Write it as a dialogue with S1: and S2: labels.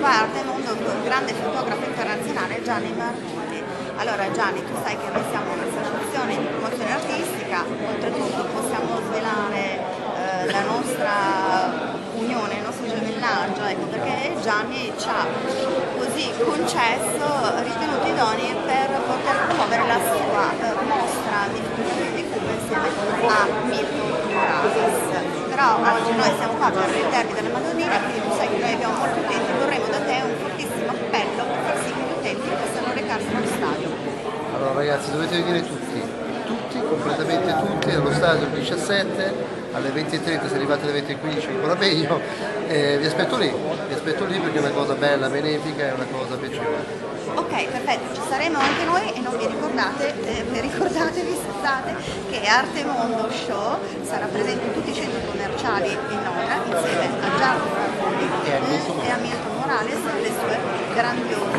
S1: qua a Artemondo un grande fotografo internazionale, Gianni Martini. Allora Gianni, tu sai che noi siamo un'associazione di promozione artistica, oltretutto possiamo svelare la nostra unione, il nostro gemellaggio, ecco, perché Gianni ci ha così concesso, ritenuto idonei per poter promuovere la sua mostra di fotografie di Cuba insieme a Milton Morales. Però oggi noi siamo qua per il derby della Madonnina, quindi tu sai che noi abbiamo molti utenti, vorremmo da te un fortissimo appello per far sì che gli utenti possano recarsi allo stadio.
S2: Allora ragazzi, dovete venire tutti, completamente tutti, allo stadio il 17, alle 20:30, se arrivate alle 20:15 ancora meglio, vi aspetto lì perché è una cosa bella, benefica, è una cosa piacevole.
S1: Ok, perfetto, ci saremo anche noi e non vi ricordatevi, scusate, che Artemondo Show sarà presente in tutti i centri commerciali in Londra insieme a Giacomo Raffoni e a Milton Morales e le sue grandiose